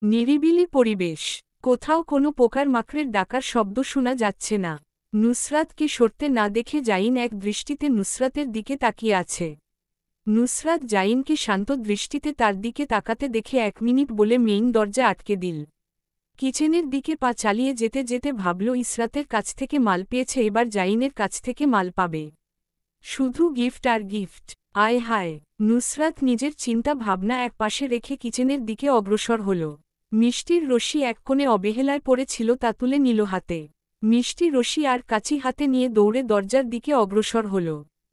নিরিবিলি পরিবেশ, কোথাও কোনো পোকার মাকড়ের ডাকার শব্দ শোনা যাচ্ছে না। নুসরাতকে সরতে না দেখে জাইন এক দৃষ্টিতে নুসরাতের দিকে তাকিয়ে আছে। নুসরাত জাইনকে শান্ত দৃষ্টিতে তার দিকে তাকাতে দেখে 1 মিনিট বলে মেইন দরজা আটকে দিল। কিচেনের দিকে পা চালিয়ে যেতে যেতে ভাবল ইসরাতের কাছ থেকে মাল পেয়েছে, এবার জাইনের কাছ থেকে মাল পাবে। শুধু গিফট আর গিফট। আয় হায়! নুসরাত নিজের চিন্তা ভাবনা এক পাশে রেখে কিচেনের দিকে অগ্রসর হল। মিষ্টির রশি এক কোণে অবহেলায় পড়েছিল, তা তুলে নিল হাতে। মিষ্টি রশি আর কাঁচি হাতে নিয়ে দৌড়ে দরজার দিকে অগ্রসর হল।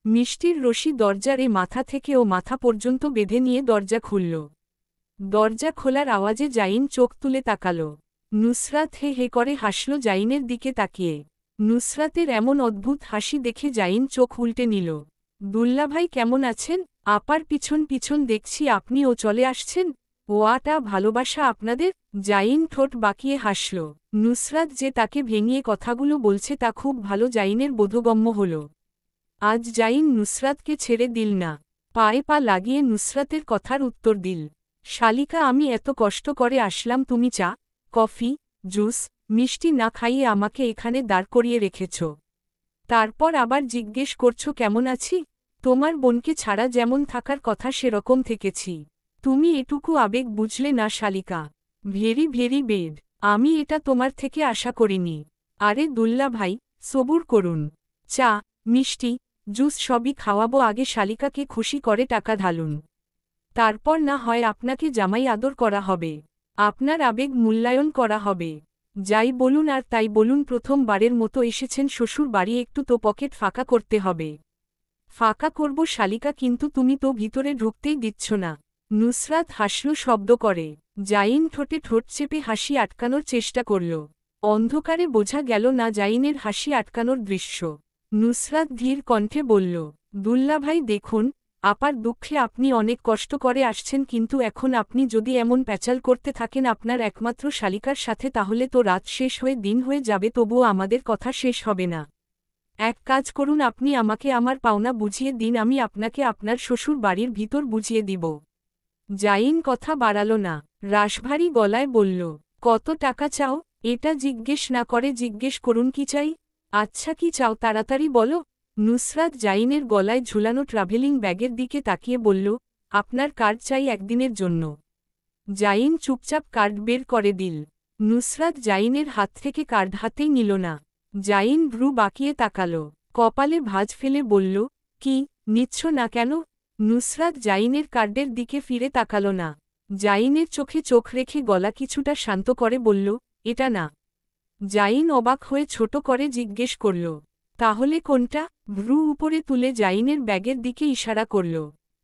মিষ্টির রশি দরজার মাথা থেকে ও মাথা পর্যন্ত বেঁধে নিয়ে দরজা খুলল। দরজা খোলার আওয়াজে জাইন চোখ তুলে তাকাল। নুসরাত হে হে করে হাসল জাইনের দিকে তাকিয়ে। নুসরাতের এমন অদ্ভুত হাসি দেখে জাইন চোখ উল্টে নিল। দুল্লাভাই কেমন আছেন? আপার পিছন পিছন দেখছি আপনিও চলে আসছেন। ওয়াটা ভালোবাসা আপনাদের। জাইন ঠোঁট বাঁকিয়ে হাসল। নুসরাত যে তাকে ভেঙিয়ে কথাগুলো বলছে তা খুব ভালো জাইনের বোধগম্য হল। আজ জাইন নুসরাতকে ছেড়ে দিল না। পায়ে পা লাগিয়ে নুসরাতের কথার উত্তর দিল। শালিকা, আমি এত কষ্ট করে আসলাম, তুমি চা, কফি, জুস, মিষ্টি না খাইয়ে আমাকে এখানে দাঁড় করিয়ে রেখেছ। তারপর আবার জিজ্ঞেস করছো কেমন আছি? তোমার বোনকে ছাড়া যেমন থাকার কথা সেরকম থেকেছি। তুমি এটুকু আবেগ বুঝলে না শালিকা। Very very bed. আমি এটা তোমার থেকে আশা করিনি। আরে দুল্লা ভাই, সবুর করুন। চা, মিষ্টি, জুস সবই খাওয়াবো, আগে শালিকাকে খুশি করে টাকা ঢালুন। তারপর না হয় আপনাকে জামাই আদর করা হবে। আপনার আবেগ মূল্যায়ন করা হবে। যাই বলুন আর তাই বলুন, প্রথমবারের মতো এসেছেন শ্বশুর বাড়ি, একটু তো পকেট ফাঁকা করতে হবে। ফাঁকা করব শালিকা, কিন্তু তুমি তো ভিতরে ঢুকতেই দিচ্ছ না। নুসরাত হাসল শব্দ করে। জাইন ঠোঁটে ঠোঁট চেপে হাসি আটকানোর চেষ্টা করল। অন্ধকারে বোঝা গেল না জাইনের হাসি আটকানোর দৃশ্য। নুসরাত ধীর কণ্ঠে বলল, দুল্লাভাই দেখুন, আপার দুঃখে আপনি অনেক কষ্ট করে আসছেন, কিন্তু এখন আপনি যদি এমন প্যাচাল করতে থাকেন আপনার একমাত্র শালিকার সাথে, তাহলে তো রাত শেষ হয়ে দিন হয়ে যাবে, তবুও আমাদের কথা শেষ হবে না। এক কাজ করুন, আপনি আমাকে আমার পাওনা বুঝিয়ে দিন, আমি আপনাকে আপনার শ্বশুর বাড়ির ভিতর বুঝিয়ে দিব। জাইন কথা বাড়াল না, রাশভারী গলায় বলল, কত টাকা চাও? এটা জিজ্ঞেস না করে জিজ্ঞেস করুন কি চাই। আচ্ছা কি চাও তাড়াতাড়ি বলো। নুসরাত জাইনের গলায় ঝুলানো ট্রাভেলিং ব্যাগের দিকে তাকিয়ে বলল, আপনার কার্ড চাই একদিনের জন্য। জাইন চুপচাপ কার্ড বের করে দিল। নুসরাত জাইনের হাত থেকে কার্ড হাতেই নিল না। জাইন ভ্রু বাঁকিয়ে তাকাল, কপালে ভাঁজ ফেলে বলল, কি নিচ্ছ না কেন? নুসরাত জাইনের কার্ডের দিকে ফিরে তাকাল না। জাইনের চোখে চোখ রেখে গলা কিছুটা শান্ত করে বলল, এটা না। জাইন অবাক হয়ে ছোট করে জিজ্ঞেস করল, তাহলে কোনটা? ভ্রু উপরে তুলে জাইনের ব্যাগের দিকে ইশারা করল।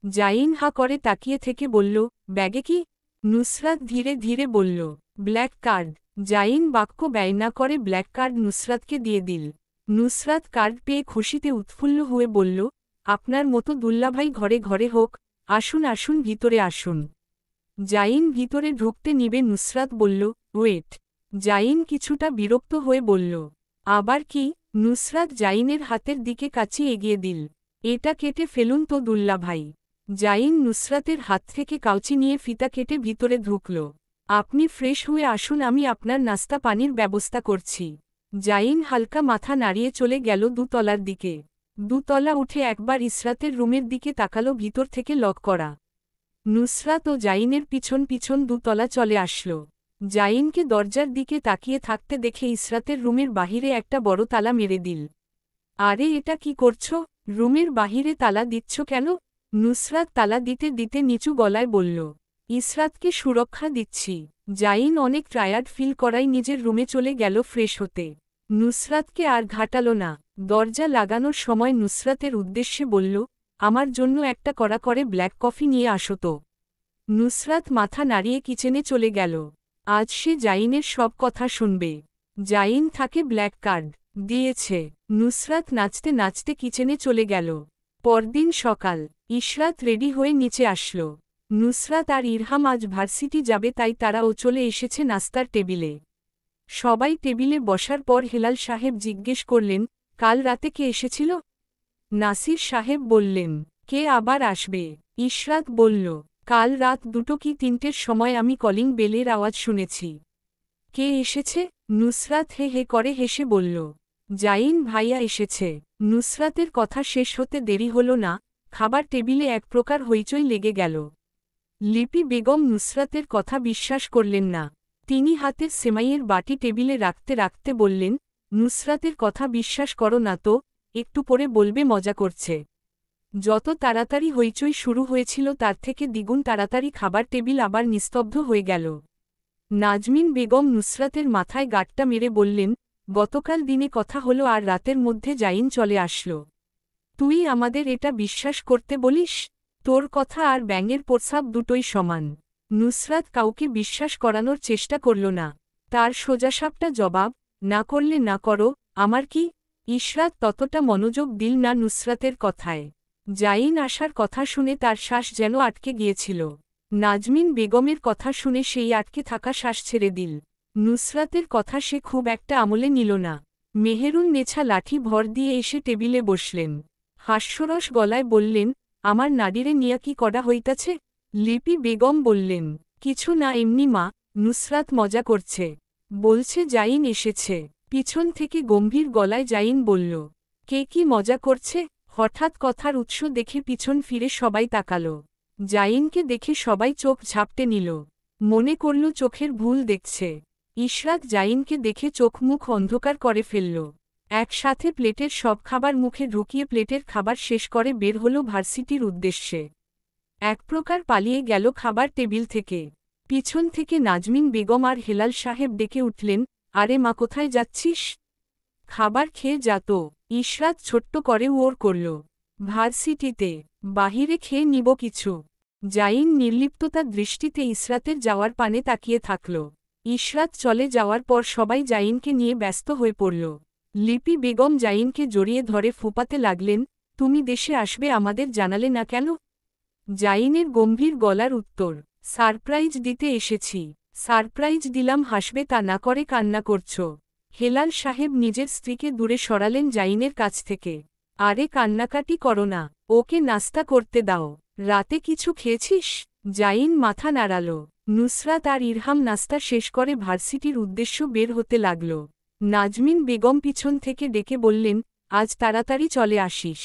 জাইন হা করে তাকিয়ে থেকে বলল, ব্যাগে কি? নুসরাত ধীরে ধীরে বলল, ব্ল্যাক কার্ড। জাইন বাক্য ব্যয় না করে ব্ল্যাক কার্ড নুসরাতকে দিয়ে দিল। নুসরাত কার্ড পেয়ে খুশিতে উৎফুল্ল হয়ে বলল, আপনার মতো দুল্লাভাই ঘরে ঘরে হোক, আসুন আসুন ভিতরে আসুন। জাইন ভিতরে ঢুকতে নিবে নুসরাত বলল, ওয়েট। জাইন কিছুটা বিরক্ত হয়ে বলল, আবার কি? নুসরাত জাইনের হাতের দিকে কাছে এগিয়ে দিল, এটা কেটে ফেলুন তো দুল্লাভাই। জাইন নুসরাতের হাত থেকে কাউচি নিয়ে ফিতা কেটে ভিতরে ঢুকল। আপনি ফ্রেশ হয়ে আসুন, আমি আপনার নাস্তা পানির ব্যবস্থা করছি। জাইন হালকা মাথা নাড়িয়ে চলে গেল দুতলার দিকে। দুতলা উঠে একবার ইসরাতের রুমের দিকে তাকালো, ভিতর থেকে লক করা। নুসরাত ও জাইনের পিছন পিছন দুতলা চলে আসল। জাইনকে দরজার দিকে তাকিয়ে থাকতে দেখে ইসরাতের রুমের বাহিরে একটা বড় তালা মেরে দিল। আরে এটা কি করছো? রুমের বাহিরে তালা দিচ্ছ কেন? নুসরাত তালা দিতে দিতে নিচু গলায় বলল, ইসরাতকে সুরক্ষা দিচ্ছি। জাইন অনেক টায়ার্ড ফিল করায় নিজের রুমে চলে গেল ফ্রেশ হতে। নুসরাতকে আর ঘাটাল না। দরজা লাগানোর সময় নুসরাতের উদ্দেশ্যে বলল, আমার জন্য একটা কড়া করে ব্ল্যাক কফি নিয়ে আসো তো। নুসরাত মাথা নাড়িয়ে কিচেনে চলে গেল। আজ সে জাইনের সব কথা শুনবে। জাইন তাকে ব্ল্যাক কার্ড দিয়েছে। নুসরাত নাচতে নাচতে কিচেনে চলে গেল। পরদিন সকাল, ইশরাত রেডি হয়ে নিচে আসল। নুসরাত আর ইরহাম আজ ভার্সিটি যাবে, তাই তারাও চলে এসেছে নাস্তার টেবিলে। সবাই টেবিলে বসার পর হেলাল সাহেব জিজ্ঞেস করলেন, কাল রাতে কে এসেছিল? নাসির সাহেব বললেন, কে আবার আসবে? ইশরাত বলল, কাল রাত 2টো কি 3টের সময় আমি কলিং বেলের আওয়াজ শুনেছি। কে এসেছে? নুসরাত হে হে করে হেসে বলল, জাইন ভাইয়া এসেছে। নুসরাতের কথা শেষ হতে দেরি হল না, খাবার টেবিলে এক প্রকার হইচই লেগে গেল। লিপি বেগম নুসরাতের কথা বিশ্বাস করলেন না। তিনি হাতের সেমাইয়ের বাটি টেবিলে রাখতে রাখতে বললেন, নুসরাতের কথা বিশ্বাস করো না তো, একটু পরে বলবে মজা করছে। যত তাড়াতাড়ি হইচই শুরু হয়েছিল তার থেকে দ্বিগুণ তাড়াতাড়ি খাবার টেবিল আবার নিস্তব্ধ হয়ে গেল। নাজমিন বেগম নুসরাতের মাথায় গাঁটটা মেরে বললেন, গতকাল দিনে কথা হলো আর রাতের মধ্যে জাইন চলে আসলো। তুই আমাদের এটা বিশ্বাস করতে বলিস? তোর কথা আর ব্যাঙের প্রস্রাব দুটোই সমান। নুসরাত কাউকে বিশ্বাস করানোর চেষ্টা করল না। তার সোজাসাপটা জবাব, না করলে না করো, আমার কি? ইশরাত ততটা মনোযোগ দিল না নুসরাতের কথায়। জাইন আসার কথা শুনে তার শ্বাস যেন আটকে গিয়েছিল। নাজমিন বেগমের কথা শুনে সেই আটকে থাকা শ্বাস ছেড়ে দিল। নুসরাতের কথা সে খুব একটা আমলে নিল না। মেহেরুন নেছা লাঠি ভর দিয়ে এসে টেবিলে বসলেন। হাস্যরস গলায় বললেন, আমার নাডিরে নিয়া কি করা হইতাছে? লিপি বেগম বললেন, কিছু না, এমনি মা। নুসরাত মজা করছে। বলছে জাইন এসেছে। পিছন থেকে গম্ভীর গলায় জাইন বলল, কে কি মজা করছে? হঠাৎ কথার উৎস দেখে পিছন ফিরে সবাই তাকাল। জাইনকে দেখে সবাই চোখ ঝাপটে নিল। মনে করল চোখের ভুল দেখছে। ইশরাত জাইনকে দেখে চোখ মুখ অন্ধকার করে ফেলল। একসাথে প্লেটের সব খাবার মুখে ঢুকিয়ে প্লেটের খাবার শেষ করে বের হল ভার্সিটির উদ্দেশ্যে। এক প্রকার পালিয়ে গেল খাবার টেবিল থেকে। পিছন থেকে নাজমিন বেগম আর হেলাল সাহেব ডেকে উঠলেন, আরে মা, কোথায় যাচ্ছিস? খাবার খেয়ে যাত। ইশরাত ছোট্ট করে ওর করল, ভার্সিটিতে। বাহিরে খেয়ে নিব কিছু। জাইন নির্লিপ্ততার দৃষ্টিতে ইশরাতের যাওয়ার পানে তাকিয়ে থাকল। ইশরাত চলে যাওয়ার পর সবাই জাইনকে নিয়ে ব্যস্ত হয়ে পড়ল। লিপি বেগম জাইনকে জড়িয়ে ধরে ফুপাতে লাগলেন, তুমি দেশে আসবে আমাদের জানালে না কেন? জাইনের গম্ভীর গলার উত্তর, সারপ্রাইজ দিতে এসেছি। সারপ্রাইজ দিলাম হাসবে তা না করে কান্না করছ। হেলাল সাহেব নিজের স্ত্রীকে দূরে সরালেন জাইনের কাছ থেকে। আরে কান্নাকাটি করো না, ওকে নাস্তা করতে দাও। রাতে কিছু খেয়েছিস? জাইন মাথা নাড়াল। নুসরাত আর ইরহাম নাস্তা শেষ করে ভার্সিটির উদ্দেশ্য বের হতে লাগল। নাজমিন বেগম পিছন থেকে ডেকে বললেন, আজ তাড়াতাড়ি চলে আসিস।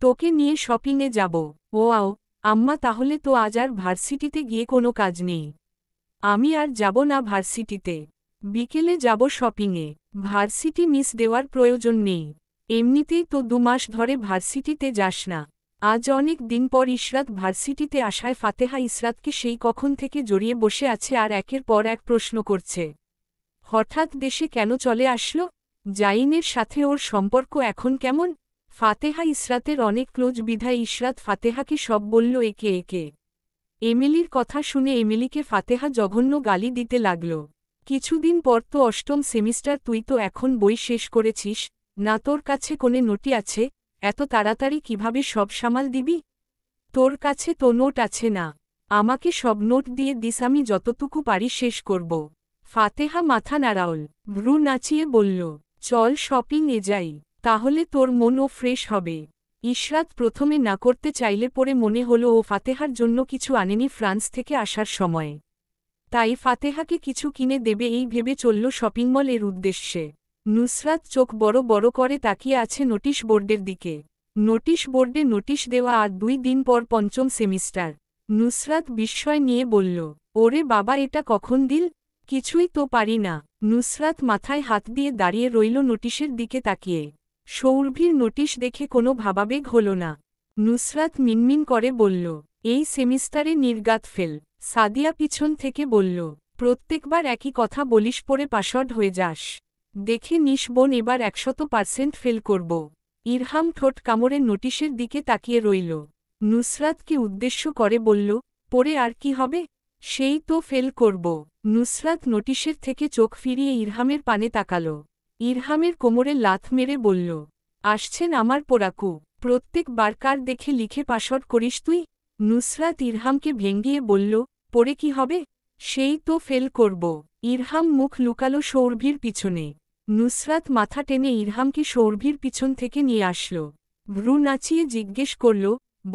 তোকে নিয়ে শপিংয়ে যাব। ওয়াও আম্মা, তাহলে তো আজ আর ভার্সিটিতে গিয়ে কোনো কাজ নেই। আমি আর যাব না ভার্সিটিতে। বিকেলে যাব শপিংয়ে। ভার্সিটি মিস দেওয়ার প্রয়োজন নেই। এমনিতেই তো 2 মাস ধরে ভার্সিটিতে যাস না। আজ অনেক দিন পর ইশরাত ভার্সিটিতে আসায় ফাতেহা ইশরাতকে সেই কখন থেকে জড়িয়ে বসে আছে আর একের পর এক প্রশ্ন করছে। হঠাৎ দেশে কেন চলে আসলো? জাইনের সাথে ওর সম্পর্ক এখন কেমন? ফাতেহা ইশরাতের অনেক ক্লোজ বিধায় ইশরাত ফাতেহাকে সব বলল একে একে। এমিলির কথা শুনে এমিলিকে ফাতেহা জঘন্য গালি দিতে লাগল। কিছুদিন পর তো 8ম সেমিস্টার, তুই তো এখন বই শেষ করেছিস না, তোর কাছে কোনে নোটি আছে? এত তাড়াতাড়ি কিভাবে সব সামাল দিবি? তোর কাছে তো নোট আছে না। আমাকে সব নোট দিয়ে দিস, আমি যতটুকু পারি শেষ করব। ফাতেহা মাথা নাড়াল, ভ্রু নাচিয়ে বলল, চল শপিংয়ে যাই, তাহলে তোর মনও ফ্রেশ হবে। ইশরাত প্রথমে না করতে চাইলে পরে মনে হলো ও ফাতেহার জন্য কিছু আনেনি ফ্রান্স থেকে আসার সময়। তাই ফাতেহাকে কিছু কিনে দেবে এই ভেবে চলল শপিং মল এর উদ্দেশ্যে। নুসরাত চোখ বড় বড় করে তাকিয়ে আছে নোটিশ বোর্ডের দিকে। নোটিশ বোর্ডে নোটিশ দেওয়া আর 2 দিন পর 5ম সেমিস্টার। নুসরাত বিস্ময় নিয়ে বলল, ওরে বাবা, এটা কখন দিল? কিছুই তো পারি না। নুসরাত মাথায় হাত দিয়ে দাঁড়িয়ে রইল নোটিশের দিকে তাকিয়ে। সৌরভীর নোটিশ দেখে কোনো ভাবাবেগ হল না। নুসরাত মিনমিন করে বলল, এই সেমিস্টারে নির্গাত ফেল। সাদিয়া পিছন থেকে বলল, প্রত্যেকবার একই কথা বলিস, পরে পাসওয়ার্ড হয়ে যাস। দেখে নিস বোন, এবার 100% ফেল করব। ইরহাম ঠোঁট কামড়ে নোটিশের দিকে তাকিয়ে রইল। নুসরাতকে উদ্দেশ্য করে বলল, পরে আর কি হবে? সেই তো ফেল করব। নুসরাত নোটিশের থেকে চোখ ফিরিয়ে ইরহামের পানে তাকাল। ইরহামের কোমরে লাথ মেরে বলল, আসছেন আমার পোড়াকু, প্রত্যেকবার কার দেখে লিখে পাসওয়ার্ড করিস তুই? নুসরাত ইরহামকে ভেঙ্গিয়ে বলল, পরে কি হবে? সেই তো ফেল করব। ইরহাম মুখ লুকালো সৌরভীর পিছনে। নুসরাত মাথা টেনে ইরহামকে সৌরভীর পিছন থেকে নিয়ে আসল। ভ্রু নাচিয়ে জিজ্ঞেস করল,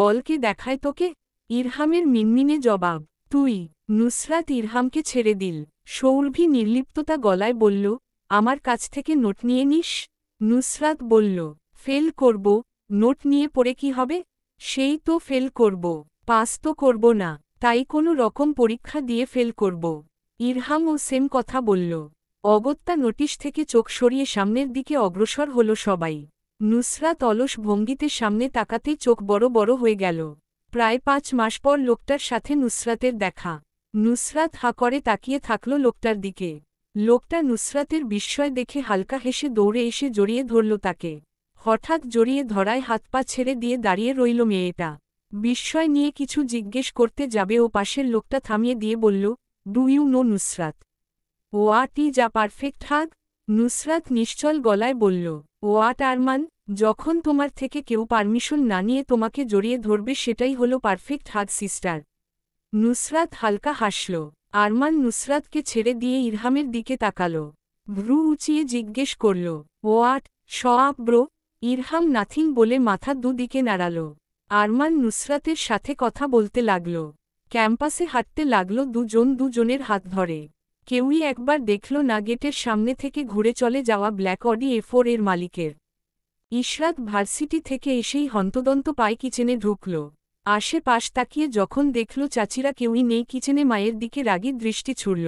বলকে দেখায় তোকে? ইরহামের মিনমিনে জবাব, তুই। নুসরাত ইরহামকে ছেড়ে দিল। সৌরভী নির্লিপ্ততা গলায় বলল, আমার কাছ থেকে নোট নিয়ে নিস? নুসরাত বলল, ফেল করব, নোট নিয়ে পড়ে কি হবে? সেই তো ফেল করব, পাস তো করব না, তাই কোনো রকম পরীক্ষা দিয়ে ফেল করব। ইরহামও সেম কথা বলল। অগত্যা নোটিশ থেকে চোখ সরিয়ে সামনের দিকে অগ্রসর হল সবাই। নুসরাত অলস ভঙ্গিতে সামনে তাকাতেই চোখ বড় বড় হয়ে গেল। প্রায় 5 মাস পর লোকটার সাথে নুসরাতের দেখা। নুসরাত হা করে তাকিয়ে থাকল লোকটার দিকে। লোকটা নুসরাতের বিস্ময় দেখে হালকা হেসে দৌড়ে এসে জড়িয়ে ধরল তাকে। হঠাৎ জড়িয়ে ধরায় হাত পা ছেড়ে দিয়ে দাঁড়িয়ে রইল মেয়েটা। বিস্ময় নিয়ে কিছু জিজ্ঞেস করতে যাবে ও পাশের লোকটা থামিয়ে দিয়ে বলল, do you know Nusrat? What is a perfect hug? Nusrat নিশ্চল গলায় বলল, হোয়াট আরমান? যখন তোমার থেকে কেউ পারমিশন না নিয়ে তোমাকে জড়িয়ে ধরবে সেটাই হলো পারফেক্ট হাগ সিস্টার। নুসরাত হালকা হাসল। আরমান নুসরাতকে ছেড়ে দিয়ে ইরহামের দিকে তাকাল। ভ্রু উঁচিয়ে জিজ্ঞেস করল, হোয়াট শআপ ব্রো? ইরহাম নাথিং বলে মাথা দুদিকে নাড়াল। আরমান নুসরাতের সাথে কথা বলতে লাগল। ক্যাম্পাসে হাঁটতে লাগল দুজনের হাত ধরে। কেউই একবার দেখল না গেটের সামনে থেকে ঘুরে চলে যাওয়া ব্ল্যাক অডি A4 এর মালিকের। ইশরাত ভার্সিটি থেকে এসেই হন্তদন্ত পায় কিচেনে ঢুকল। আশেপাশ তাকিয়ে যখন দেখল চাচিরা কেউই নেই, কিচেনে মায়ের দিকে রাগী দৃষ্টি ছুড়ল।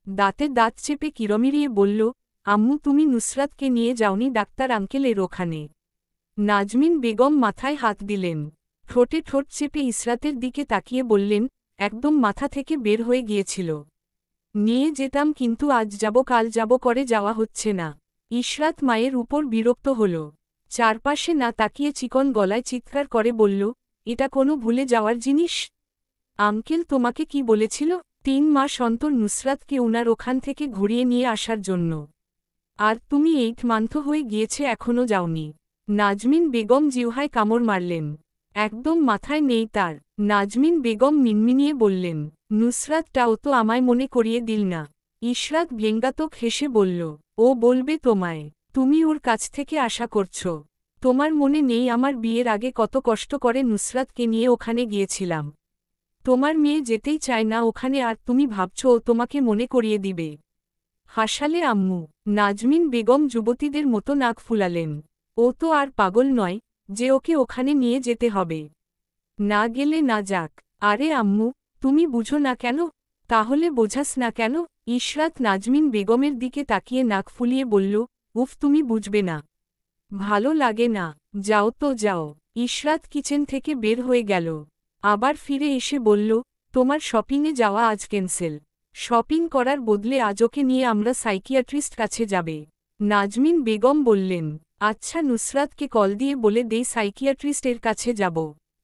দাঁতে দাঁত চেপে কিরমিরিয়ে বলল, আম্মু তুমি নুসরাতকে নিয়ে যাওনি ডাক্তার আঙ্কেলের ওখানে? নাজমিন বেগম মাথায় হাত দিলেন। ঠোঁটে ঠোঁট চেপে ইসরাতের দিকে তাকিয়ে বললেন, একদম মাথা থেকে বের হয়ে গিয়েছিল। নিয়ে যেতাম কিন্তু আজ যাব কাল যাব করে যাওয়া হচ্ছে না। ইশরাত মায়ের উপর বিরক্ত হল। চারপাশে না তাকিয়ে চিকন গলায় চিৎকার করে বলল, এটা কোনো ভুলে যাওয়ার জিনিস? আঙ্কেল তোমাকে কি বলেছিল 3 মাস অন্তর নুসরাতকে উনার ওখান থেকে ঘুরিয়ে নিয়ে আসার জন্য? আর তুমি 8 মান্থ হয়ে গিয়েছে এখনও যাওনি। নাজমিন বেগম জিহ্বায় কামড় মারলেন। একদম মাথায় নেই তার। নাজমিন বেগম মিনমিনিয়ে বললেন, নুসরাতটাও তো আমায় মনে করিয়ে দিল না। ইশরাত ব্যঙ্গাত্মক হেসে বলল, ও বলবে তোমায়? তুমি ওর কাছ থেকে আশা করছ? তোমার মনে নেই আমার বিয়ের আগে কত কষ্ট করে নুসরাতকে নিয়ে ওখানে গিয়েছিলাম? তোমার মেয়ে যেতেই চায় না ওখানে আর তুমি ভাবছ ও তোমাকে মনে করিয়ে দিবে? হাসালে আম্মু। নাজমিন বেগম যুবতীদের মতো নাক ফুলালেন। ও তো আর পাগল নয় যে ওকে ওখানে নিয়ে যেতে হবে। না গেলে না যাক। আরে আম্মু, তুমি বুঝো না কেন? তাহলে বোঝাস না কেন? ইশরাত নাজমিন বেগমের দিকে তাকিয়ে নাক ফুলিয়ে বলল, উফ তুমি বুঝবে না। ভালো লাগে না, যাও তো যাও। ইশরাত কিচেন থেকে বের হয়ে গেল। আবার ফিরে এসে বলল, তোমার শপিংয়ে যাওয়া আজ ক্যান্সেল। শপিং করার বদলে আজ ওকে নিয়ে আমরা সাইকিয়াট্রিস্ট কাছে যাবে। নাজমিন বেগম বললেন, আচ্ছা নুসরাতকে কল দিয়ে বলে দেই সাইকিয়াট্রিস্টের কাছে যাব।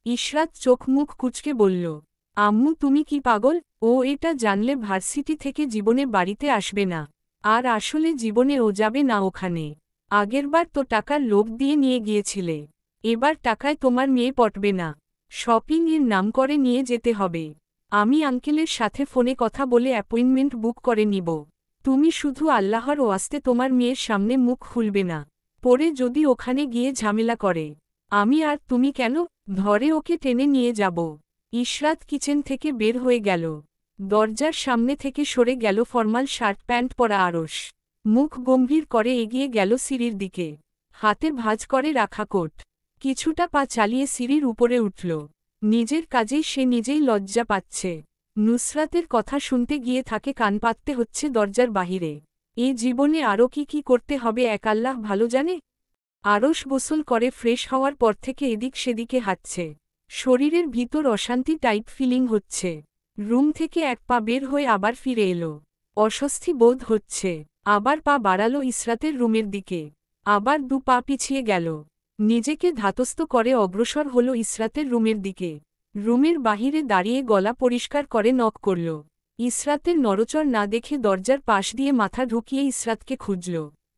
ইশরাত চোখ মুখ কুঁচকে বলল, আম্মু তুমি কি পাগল? ও এটা জানলে ভার্সিটি থেকে জীবনে বাড়িতে আসবে না। আর আসলে জীবনে ও যাবে না ওখানে। আগেরবার তো টাকার লোভ দিয়ে নিয়ে গিয়েছিলে। এবার টাকায় তোমার মেয়ে পটবে না। শপিং এর নাম করে নিয়ে যেতে হবে। আমি আঙ্কেলের সাথে ফোনে কথা বলে অ্যাপয়েন্টমেন্ট বুক করে নিব। তুমি শুধু আল্লাহর ওয়াস্তে তোমার মেয়ের সামনে মুখ খুলবে না। পরে যদি ওখানে গিয়ে ঝামেলা করে, আমি আর তুমি কেন, ধরে ওকে টেনে নিয়ে যাব। ইশরাত কিচেন থেকে বের হয়ে গেল। দরজার সামনে থেকে সরে গেল ফরমাল শার্ট প্যান্ট পরা আরশ। মুখ গম্ভীর করে এগিয়ে গেল সিঁড়ির দিকে। হাতে ভাঁজ করে রাখা কোট। কিছুটা পা চালিয়ে সিঁড়ির উপরে উঠল। নিজের কাজেই সে নিজেই লজ্জা পাচ্ছে। নুসরাতের কথা শুনতে গিয়ে থাকে কান পাততে হচ্ছে দরজার বাহিরে। এ জীবনে আরও কি করতে হবে এক আল্লাহ ভালো জানে। আরশ গোসল করে ফ্রেশ হওয়ার পর থেকে এদিক সেদিকে হাঁটছে। শরীরের ভিতর অশান্তি টাইপ ফিলিং হচ্ছে। রুম থেকে এক পা বের হয়ে আবার ফিরে এলো। অস্বস্তি বোধ হচ্ছে। আবার পা বাড়ালো ইসরাতের রুমের দিকে। আবার 2 পা পিছিয়ে গেল। নিজেকে ধাতস্থ করে অগ্রসর হল ইসরাতের রুমের দিকে। রুমের বাহিরে দাঁড়িয়ে গলা পরিষ্কার করে নক করল। ইসরাতের নড়চড় না দেখে দরজার পাশ দিয়ে মাথা ঢুকিয়ে ইসরাতকে খুঁজল।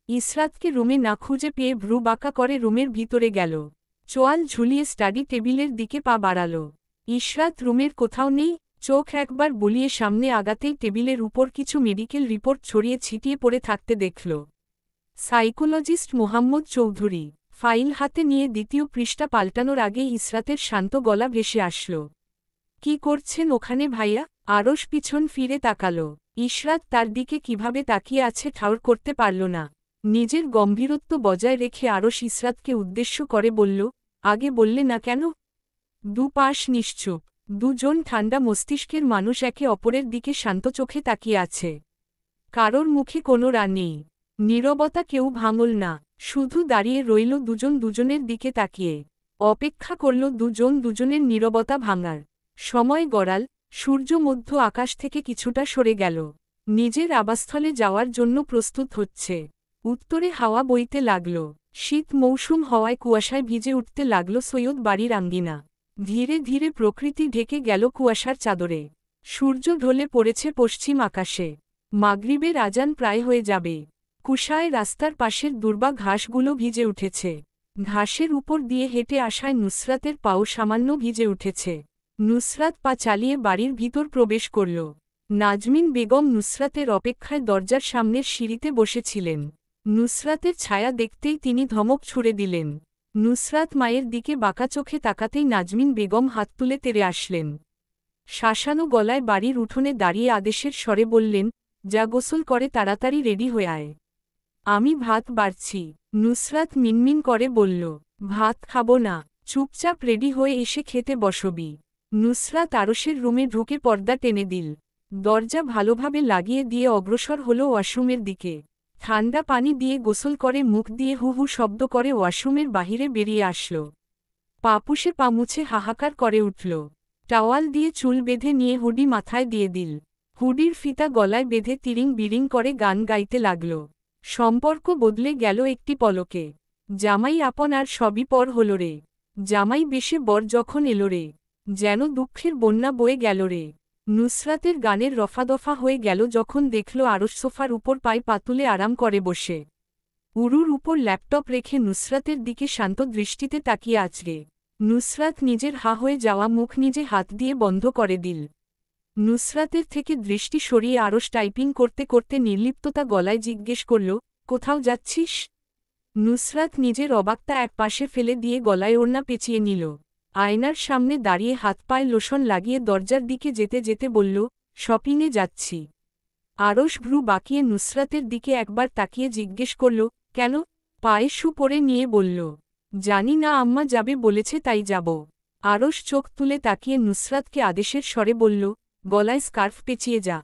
ইসরাতকে রুমে না খুঁজে পেয়ে ভ্রু বাঁকা করে রুমের ভিতরে গেল। চোয়াল ঝুলিয়ে স্টাডি টেবিলের দিকে পা বাড়াল। ইশরাত রুমের কোথাও নেই। চোখ একবার বুলিয়ে সামনে আগাতেই টেবিলের উপর কিছু মেডিকেল রিপোর্ট ছড়িয়ে ছিটিয়ে পড়ে থাকতে দেখল। সাইকোলজিস্ট মোহাম্মদ চৌধুরী। ফাইল হাতে নিয়ে দ্বিতীয় পৃষ্ঠা পাল্টানোর আগেই ইসরাতের শান্ত গলা ভেসে আসল। কি করছেন ওখানে ভাইয়া? আরশ পিছন ফিরে তাকালো। ইশরাত তার দিকে কিভাবে তাকিয়ে আছে ঠাউর করতে পারল না। নিজের গম্ভীরত্ব বজায় রেখে আরশ ইশরাতকে উদ্দেশ্য করে বলল, আগে বললে না কেন? দুপাশ নিশ্চুপ। দুজন ঠান্ডা মস্তিষ্কের মানুষ একে অপরের দিকে শান্ত চোখে তাকিয়ে আছে। কারোর মুখে কোনো রা নেই। নীরবতা কেউ ভাঙল না, শুধু দাঁড়িয়ে রইল দুজন দুজনের দিকে তাকিয়ে। অপেক্ষা করল দুজন দুজনের নীরবতা ভাঙার। সময় গড়াল, সূর্য মধ্য আকাশ থেকে কিছুটা সরে গেল। নিজের আবাসস্থলে যাওয়ার জন্য প্রস্তুত হচ্ছে। উত্তরে হাওয়া বইতে লাগল। শীত মৌসুম হওয়ায় কুয়াশায় ভিজে উঠতে লাগল সৈয়দ বাড়ির আঙ্গিনা। ধীরে ধীরে প্রকৃতি ঢেকে গেল কুয়াশার চাদরে। সূর্য ঢলে পড়েছে পশ্চিম আকাশে। মাগরিবের আজান প্রায় হয়ে যাবে। কুয়াশায় রাস্তার পাশের দুর্বা ঘাসগুলো ভিজে উঠেছে। ঘাসের উপর দিয়ে হেঁটে আসায় নুসরাতের পাও সামান্য ভিজে উঠেছে। নুসরাত পা চালিয়ে বাড়ির ভিতর প্রবেশ করল। নাজমিন বেগম নুসরাতের অপেক্ষায় দরজার সামনের সিঁড়িতে বসেছিলেন। নুসরাতের ছায়া দেখতেই তিনি ধমক ছুড়ে দিলেন। নুসরাত মায়ের দিকে বাঁকা চোখে তাকাতেই নাজমিন বেগম হাত তুলে তেড়ে আসলেন। শাসানো গলায় বাড়ির উঠোনে দাঁড়িয়ে আদেশের স্বরে বললেন, যা গোসল করে তাড়াতাড়ি রেডি হয়ে আয়। আমি ভাত বাড়ছি। নুসরাত মিনমিন করে বলল, ভাত খাবো না, চুপচাপ রেডি হয়ে এসে খেতে বসবি। নুসরাত আরশের রুমে ঢুকে পর্দা টেনে দিল। দরজা ভালোভাবে লাগিয়ে দিয়ে অগ্রসর হল ওয়াশরুমের দিকে। ঠান্ডা পানি দিয়ে গোসল করে মুখ দিয়ে হু হু শব্দ করে ওয়াশরুমের বাহিরে বেরিয়ে আসল। পাপুসে পা মুছে হাহাকার করে উঠল। টাওয়াল দিয়ে চুল বেঁধে নিয়ে হুডি মাথায় দিয়ে দিল। হুডির ফিতা গলায় বেঁধে তিরিং বিরিং করে গান গাইতে লাগল। সম্পর্ক বদলে গেল একটি পলকে। জামাই আপন আর সবই পর হল রে। জামাই বেশে বর যখন এলো রে, যেন দুঃখের বন্যা বয়ে গেল রে। নুসরাতের গানের রফাদফা হয়ে গেল যখন দেখল আরশ সোফার উপর পায়ে পাতুলে আরাম করে বসে। উরুর উপর ল্যাপটপ রেখে নুসরাতের দিকে শান্ত দৃষ্টিতে তাকিয়ে আছড়ে। নুসরাত নিজের হা হয়ে যাওয়া মুখ নিজে হাত দিয়ে বন্ধ করে দিল। নুসরাতের থেকে দৃষ্টি সরিয়ে আরশ টাইপিং করতে করতে নির্লিপ্ততা গলায় জিজ্ঞেস করল, কোথাও যাচ্ছিস? নুসরাত নিজের অবাকতা এক পাশে ফেলে দিয়ে গলায় ওড়না পেঁচিয়ে নিল। আয়নার সামনে দাঁড়িয়ে হাত পায়ে লোশন লাগিয়ে দরজার দিকে যেতে যেতে বলল, শপিংয়ে যাচ্ছি। আরশ ভ্রু বাঁকিয়ে নুসরাতের দিকে একবার তাকিয়ে জিজ্ঞেস করল, কেন? পায়ে শু পরে নিয়ে বলল, জানি না, আম্মা যাবে বলেছে তাই যাব। আরশ চোখ তুলে তাকিয়ে নুসরাতকে আদেশের স্বরে বলল, গলায় স্কার্ফ পেঁচিয়ে যা।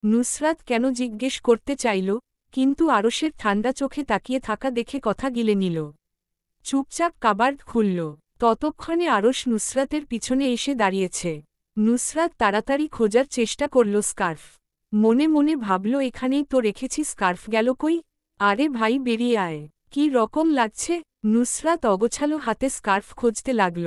নুসরাত কেন জিজ্ঞেস করতে চাইল, কিন্তু আরশের ঠান্ডা চোখে তাকিয়ে থাকা দেখে কথা গিলে নিল। চুপচাপ কাবার্ড খুলল। ততক্ষণে আরশ নুসরাতের পিছনে এসে দাঁড়িয়েছে। নুসরাত তাড়াতাড়ি খোঁজার চেষ্টা করল স্কার্ফ। মনে মনে ভাবল, এখানেই তো রেখেছি, স্কার্ফ গেল কই? আরে ভাই, বেরিয়ে আয়, কি রকম লাগছে? নুসরাত অগোছালো হাতে স্কার্ফ খুঁজতে লাগল।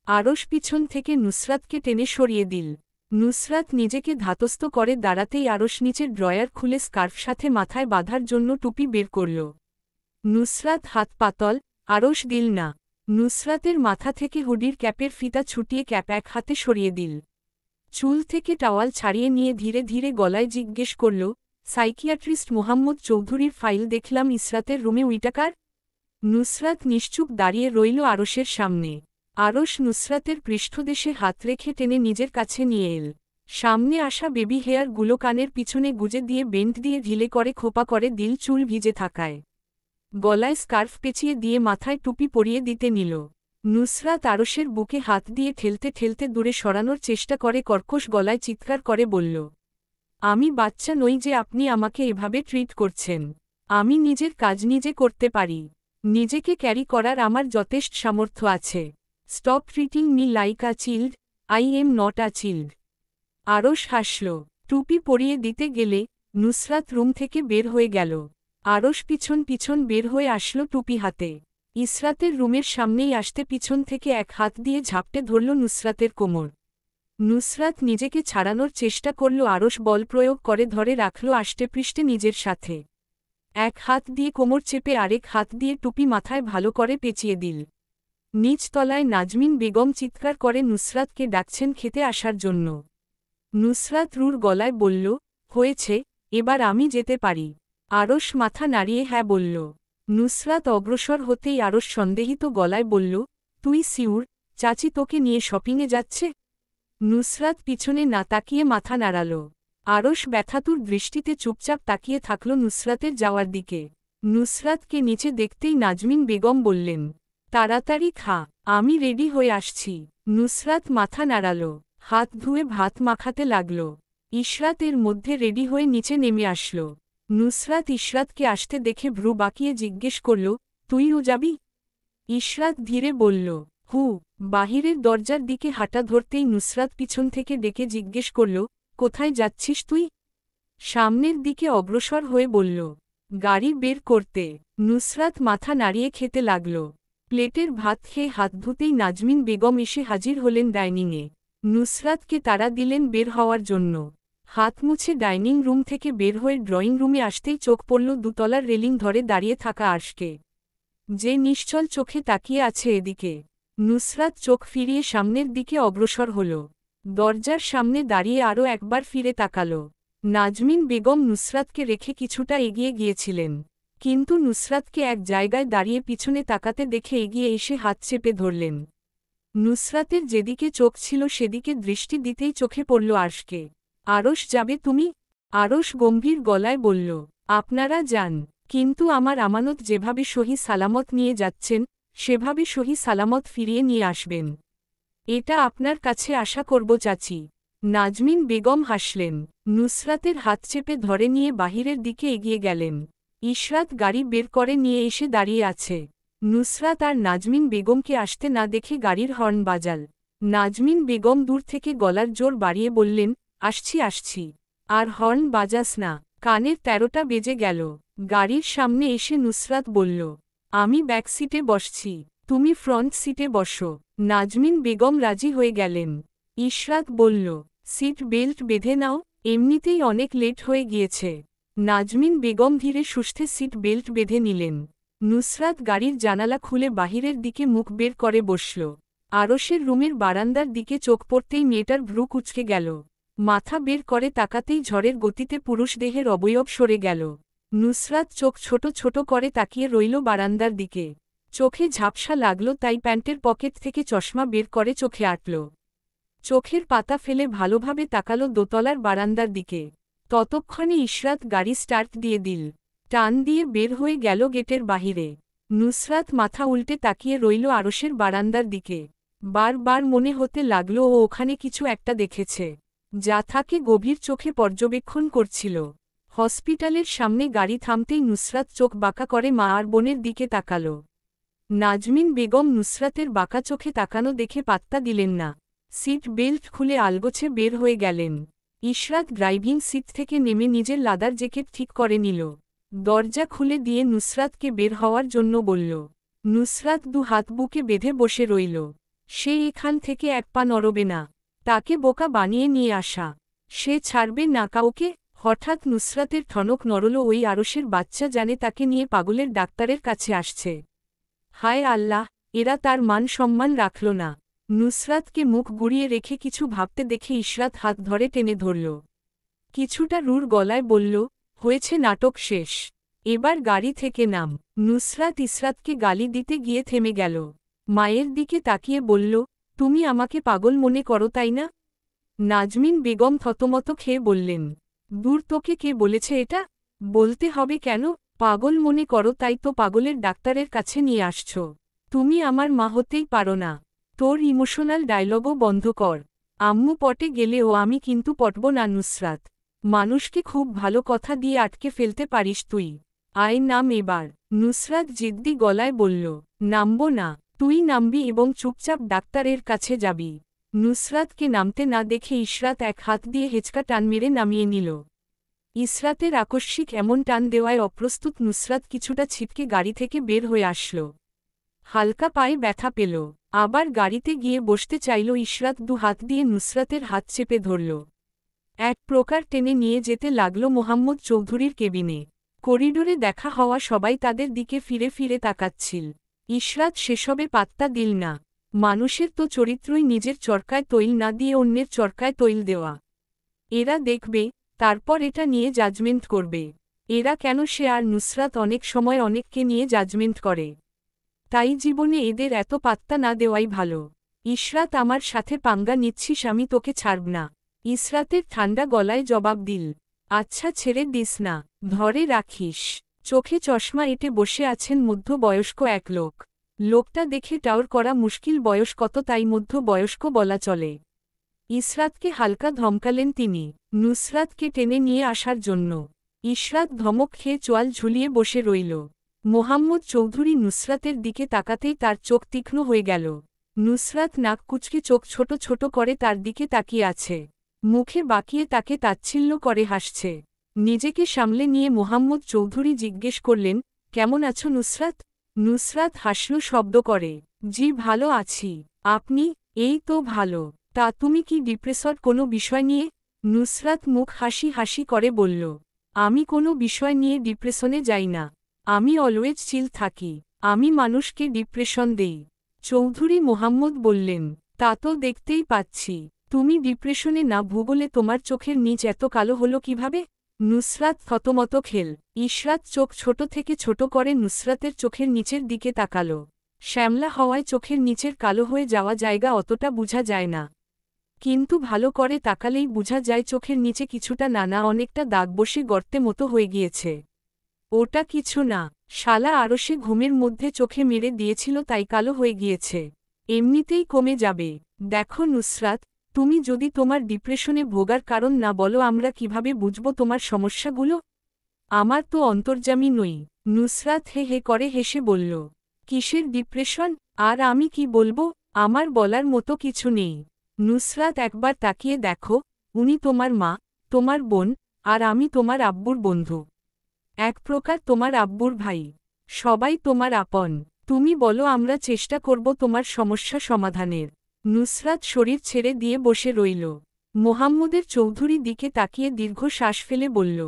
আরশ পিছন থেকে নুসরাতকে টেনে সরিয়ে দিল। নুসরাত নিজেকে ধাতস্থ করে দাঁড়াতেই আরশ নিচের ড্রয়ার খুলে স্কার্ফ সাথে মাথায় বাঁধার জন্য টুপি বের করল। নুসরাত হাত পাতল, আরশ দিল না। নুসরাতের মাথা থেকে হুডির ক্যাপের ফিতা ছুটিয়ে ক্যাপ এক হাতে সরিয়ে দিল। চুল থেকে টাওয়াল ছাড়িয়ে নিয়ে ধীরে ধীরে গলায় জিজ্ঞেস করল, সাইকিয়াট্রিস্ট মোহাম্মদ চৌধুরীর ফাইল দেখলাম ইসরাতের রুমে উইটাকার? নুসরাত নিশ্চুপ দাঁড়িয়ে রইল আরশের সামনে। আরশ নুসরাতের পৃষ্ঠদেশে হাত রেখে টেনে নিজের কাছে নিয়ে এল। সামনে আসা বেবি হেয়ারগুলো কানের পিছনে গুজে দিয়ে বেন্ট দিয়ে ঢিলে করে খোপা করে দিল চুল ভিজে থাকায়। গলায় স্কার্ফ পেঁচিয়ে দিয়ে মাথায় টুপি পরিয়ে দিতে নিল। নুসরাত আরশের বুকে হাত দিয়ে ঠেলতে ঠেলতে দূরে সরানোর চেষ্টা করে কর্কশ গলায় চিৎকার করে বলল, আমি বাচ্চা নই যে আপনি আমাকে এভাবে ট্রিট করছেন। আমি নিজের কাজ নিজে করতে পারি। নিজেকে ক্যারি করার আমার যথেষ্ট সামর্থ্য আছে। Stop treating me like a child, I am not a child. Arsh হাসল। টুপি পরিয়ে দিতে গেলে নুসরাত রুম থেকে বের হয়ে গেল। আরশ পিছন পিছন বের হয়ে আসলো টুপি হাতে। ইসরাতের রুমের সামনেই আসতে পিছন থেকে এক হাত দিয়ে ঝাপটে ধরল নুসরাতের কোমর। নুসরাত নিজেকে ছাড়ানোর চেষ্টা করল, আরশ বল প্রয়োগ করে ধরে রাখল আষ্টেপৃষ্ঠে নিজের সাথে। এক হাত দিয়ে কোমর চেপে আরেক হাত দিয়ে টুপি মাথায় ভালো করে পেঁচিয়ে দিল। নিচ তলায় নাজমিন বেগম চিৎকার করে নুসরাতকে ডাকছেন খেতে আসার জন্য। নুসরাত রুর গলায় বলল, হয়েছে, এবার আমি যেতে পারি। আরশ মাথা নাড়িয়ে হ্যাঁ বলল। নুসরাত অগ্রসর হতেই আরশ সন্দেহিত গলায় বলল, তুই সিউর, চাচি তোকে নিয়ে শপিংয়ে যাচ্ছে? নুসরাত পিছনে না তাকিয়ে মাথা নাড়াল। আরশ ব্যথাতুর দৃষ্টিতে চুপচাপ তাকিয়ে থাকল নুসরাতের যাওয়ার দিকে। নুসরাতকে নিচে দেখতেই নাজমিন বেগম বললেন, তাড়াতাড়ি খা, আমি রেডি হয়ে আসছি। নুসরাত মাথা নাড়াল, হাত ধুয়ে ভাত মাখাতে লাগল। ইশরাত এর মধ্যে রেডি হয়ে নিচে নেমে আসল। নুসরাত ইশরাতকে আসতে দেখে ভ্রু বাঁকিয়ে জিজ্ঞেস করল, তুইও যাবি? ইশরাত ধীরে বলল, হু। বাহিরের দরজার দিকে হাঁটা ধরতেই নুসরাত পিছন থেকে ডেকে জিজ্ঞেস করল, কোথায় যাচ্ছিস তুই? সামনের দিকে অগ্রসর হয়ে বলল, গাড়ি বের করতে। নুসরাত মাথা নাড়িয়ে খেতে লাগল। প্লেটের ভাত খেয়ে হাত ধুতেই নাজমিন বেগম এসে হাজির হলেন ডাইনিংয়ে। নুসরাতকে তাড়া দিলেন বের হওয়ার জন্য। হাত মুছে ডাইনিং রুম থেকে বের হয়ে ড্রয়িং রুমে আসতেই চোখ পড়ল দুতলার রেলিং ধরে দাঁড়িয়ে থাকা আরশকে, যে নিশ্চল চোখে তাকিয়ে আছে এদিকে। নুসরাত চোখ ফিরিয়ে সামনের দিকে অগ্রসর হল। দরজার সামনে দাঁড়িয়ে আরও একবার ফিরে তাকাল। নাজমিন বেগম নুসরাতকে রেখে কিছুটা এগিয়ে গিয়েছিলেন, কিন্তু নুসরাতকে এক জায়গায় দাঁড়িয়ে পিছনে তাকাতে দেখে এগিয়ে এসে হাত চেপে ধরলেন। নুসরাতের যেদিকে চোখ ছিল সেদিকে দৃষ্টি দিতেই চোখে পড়ল আরশকে। আরশ যাবে তুমি? আরশ গম্ভীর গলায় বলল, আপনারা যান, কিন্তু আমার আমানত যেভাবে সহি সালামত নিয়ে যাচ্ছেন সেভাবে সহি সালামত ফিরিয়ে নিয়ে আসবেন, এটা আপনার কাছে আশা করব চাচি। নাজমিন বেগম হাসলেন। নুসরাতের হাত চেপে ধরে নিয়ে বাহিরের দিকে এগিয়ে গেলেন। ইশরাত গাড়ি বের করে নিয়ে এসে দাঁড়িয়ে আছে। নুসরাত আর নাজমিন বেগমকে আসতে না দেখে গাড়ির হর্ন বাজাল। নাজমিন বেগম দূর থেকে গলার জোর বাড়িয়ে বললেন, আসছি আসছি, আর হর্ন বাজাস না, কানের ১৩টা বেজে গেল। গাড়ির সামনে এসে নুসরাত বলল, আমি ব্যাক সিটে বসছি, তুমি ফ্রন্ট সিটে বসো। নাজমিন বেগম রাজি হয়ে গেলেন। ইশরাত বলল, সিট বেল্ট বেঁধে নাও, এমনিতেই অনেক লেট হয়ে গিয়েছে। নাজমিন বেগম ধীরে সুস্থে সিট বেল্ট বেঁধে নিলেন। নুসরাত গাড়ির জানালা খুলে বাহিরের দিকে মুখ বের করে বসল। আরশের রুমের বারান্দার দিকে চোখ পড়তেই মেয়েটার ভ্রু কুঁচকে গেল। মাথা বের করে তাকাতেই ঝড়ের গতিতে পুরুষ দেহের অবয়ব সরে গেল। নুসরাত চোখ ছোট ছোট করে তাকিয়ে রইল বারান্দার দিকে। চোখে ঝাপসা লাগল তাই প্যান্টের পকেট থেকে চশমা বের করে চোখে আটল। চোখের পাতা ফেলে ভালোভাবে তাকালো দোতলার বারান্দার দিকে। ততক্ষণে ইশরাত গাড়ি স্টার্ট দিয়ে দিল। টান দিয়ে বের হয়ে গেল গেটের বাহিরে। নুসরাত মাথা উল্টে তাকিয়ে রইল আরশের বারান্দার দিকে। বারবার মনে হতে লাগল ও ওখানে কিছু একটা দেখেছে, যা তাকে গভীর চোখে পর্যবেক্ষণ করছিল। হসপিটালের সামনে গাড়ি থামতেই নুসরাত চোখ বাঁকা করে মা আর বোনের দিকে তাকাল। নাজমিন বেগম নুসরাতের বাঁকা চোখে তাকানো দেখে পাত্তা দিলেন না। সিট বেল্ট খুলে আলগোছে বের হয়ে গেলেন। ইশরাত ড্রাইভিং সিট থেকে নেমে নিজের লাদার জ্যাকেট ঠিক করে নিল। দরজা খুলে দিয়ে নুসরাতকে বের হওয়ার জন্য বলল। নুসরাত দু হাত বুকে বেঁধে বসে রইল। সে এখান থেকে এক পা নড়বে না। তাকে বোকা বানিয়ে নিয়ে আসা, সে ছাড়বে না কাউকে। হঠাৎ নুসরাতের ঠনক নড়ল। ওই আরশের বাচ্চা জানে তাকে নিয়ে পাগলের ডাক্তারের কাছে আসছে। হায় আল্লাহ, এরা তার মান সম্মান রাখল না। নুসরাতকে মুখ গুড়িয়ে রেখে কিছু ভাবতে দেখে ইশরাত হাত ধরে টেনে ধরল। কিছুটা রুর গলায় বলল, হয়েছে, নাটক শেষ, এবার গাড়ি থেকে নাম। নুসরাত ইশরাতকে গালি দিতে গিয়ে থেমে গেল। মায়ের দিকে তাকিয়ে বলল, তুমি আমাকে পাগল মনে করো তাই না? নাজমিন বেগম থতমত খেয়ে বললেন, দূর, তোকে কে বলেছে এটা? বলতে হবে কেন? পাগল মনে করো তাই তো পাগলের ডাক্তারের কাছে নিয়ে আসছ। তুমি আমার মা হতেই পারো না। তোর ইমোশনাল ডায়লগও বন্ধ কর। আম্মু পটে গেলেও আমি কিন্তু পটব না। নুসরাত, মানুষকে খুব ভালো কথা দিয়ে আটকে ফেলতে পারিস তুই। আয় নাম এবার। নুসরাত জিদ্দি গলায় বলল, নামব না। তুই নামবি এবং চুপচাপ ডাক্তারের কাছে যাবি। নুসরাতকে নামতে না দেখে ইশরাত এক হাত দিয়ে হেঁচকা টান মেরে নামিয়ে নিল। ইশরাতের আকস্মিক এমন টান দেওয়ায় অপ্রস্তুত নুসরাত কিছুটা ছিটকে গাড়ি থেকে বের হয়ে আসল। হালকা পায়ে ব্যথা পেল। আবার গাড়িতে গিয়ে বসতে চাইল। ইশরাত দু হাত দিয়ে নুসরাতের হাত চেপে ধরল। এক প্রকার টেনে নিয়ে যেতে লাগল মোহাম্মদ চৌধুরীর কেবিনে। করিডোরে দেখা হওয়া সবাই তাদের দিকে ফিরে ফিরে তাকাচ্ছিল। ইশরাত সেসবে পাত্তা দিল না। মানুষের তো চরিত্রই নিজের চরকায় তৈল না দিয়ে অন্যের চরকায় তৈল দেওয়া। এরা দেখবে, তারপর এটা নিয়ে জাজমেন্ট করবে। এরা কেন? সে আর নুসরাত অনেক সময় অনেককে নিয়ে জাজমেন্ট করে। তাই জীবনে এদের এত পাত্তা না দেওয়াই ভালো। ইশরাত আমার সাথে পাঙ্গা নিচ্ছিস, আমি তোকে ছাড়ব না। ইশরাতের ঠান্ডা গলায় জবাব দিল, আচ্ছা ছেড়ে দিস না, ধরে রাখিস। চোখে চশমা এঁটে বসে আছেন মধ্যবয়স্ক এক লোক। লোকটা দেখে টাওর করা মুশকিল, বয়স কত তাই মধ্যবয়স্ক বলা চলে। ইশরাতকে হালকা ধমকালেন তিনি, নুসরাতকে টেনে নিয়ে আসার জন্য। ইশরাত ধমক খেয়ে চোয়াল ঝুলিয়ে বসে রইল। মোহাম্মদ চৌধুরী নুসরাতের দিকে তাকাতেই তার চোখ তীক্ষ্ণ হয়ে গেল। নুসরাত নাক কুচকে চোখ ছোট ছোট করে তার দিকে তাকিয়ে আছে, মুখে বাঁকিয়ে তাকে তাচ্ছিল্য করে হাসছে। নিজেকে সামলে নিয়ে মোহাম্মদ চৌধুরী জিজ্ঞেস করলেন, কেমন আছো নুসরাত? নুসরাত হাসল শব্দ করে, জি ভালো আছি। আপনি? এই তো ভালো। তা তুমি কি ডিপ্রেসড কোনো বিষয় নিয়ে? নুসরাত মুখ হাসি হাসি করে বলল, আমি কোনো বিষয় নিয়ে ডিপ্রেশনে যাই না, আমি অলওয়েজ চিল থাকি। আমি মানুষকে ডিপ্রেশন দেই। চৌধুরী মোহাম্মদ বললেন, তা তো দেখতেই পাচ্ছি। তুমি ডিপ্রেশনে না ভূগোলে তোমার চোখের নিচ এত কালো হলো কিভাবে? নুসরাত থতমত খেল। ইশরাত চোখ ছোট থেকে ছোট করে নুসরাতের চোখের নিচের দিকে তাকাল। শ্যামলা হওয়ায় চোখের নিচের কালো হয়ে যাওয়া জায়গা অতটা বোঝা যায় না, কিন্তু ভালো করে তাকালেই বোঝা যায় চোখের নিচে কিছুটা নানা অনেকটা দাগ বসে গর্তে মতো হয়ে গিয়েছে। ওটা কিছু না, শালা আরও সে ঘুমের মধ্যে চোখে মেরে দিয়েছিল তাই কালো হয়ে গিয়েছে, এমনিতেই কমে যাবে। দেখো নুসরাত, তুমি যদি তোমার ডিপ্রেশনে ভোগার কারণ না বলো আমরা কিভাবে বুঝব তোমার সমস্যাগুলো? আমার তো অন্তর্যামী নই। নুসরাত হে হে করে হেসে বলল, কিসের ডিপ্রেশন? আর আমি কি বলবো? আমার বলার মতো কিছু নেই। নুসরাত একবার তাকিয়ে দেখো, উনি তোমার মা, তোমার বোন, আর আমি তোমার আব্বুর বন্ধু, এক প্রকার তোমার আব্বুর ভাই। সবাই তোমার আপন। তুমি বলো, আমরা চেষ্টা করব তোমার সমস্যা সমাধানের। নুসরাত শরীর ছেড়ে দিয়ে বসে রইল। মোহাম্মদের চৌধুরী দিকে তাকিয়ে দীর্ঘ শ্বাস ফেলে বলল,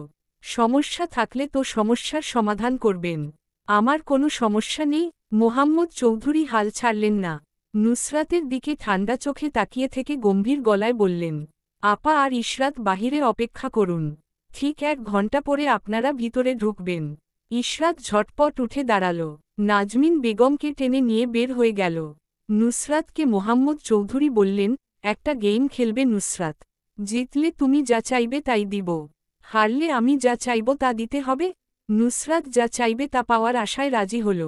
সমস্যা থাকলে তো সমস্যার সমাধান করবেন। আমার কোনো সমস্যা নেই। মোহাম্মদ চৌধুরী হাল ছাড়লেন না। নুসরাতের দিকে ঠান্ডা চোখে তাকিয়ে থেকে গম্ভীর গলায় বললেন, আপা আর ইশরাত বাহিরে অপেক্ষা করুন, ঠিক 1 ঘণ্টা পরে আপনারা ভিতরে ঢুকবেন। ইশরাত ঝটপট উঠে দাঁড়াল, নাজমিন বেগমকে টেনে নিয়ে বের হয়ে গেল। নুসরাতকে মোহাম্মদ চৌধুরী বললেন, একটা গেম খেলবে নুসরাত, জিতলে তুমি যা চাইবে তাই দিব, হারলে আমি যা চাইব তা দিতে হবে। নুসরাত যা চাইবে তা পাওয়ার আশায় রাজি হল,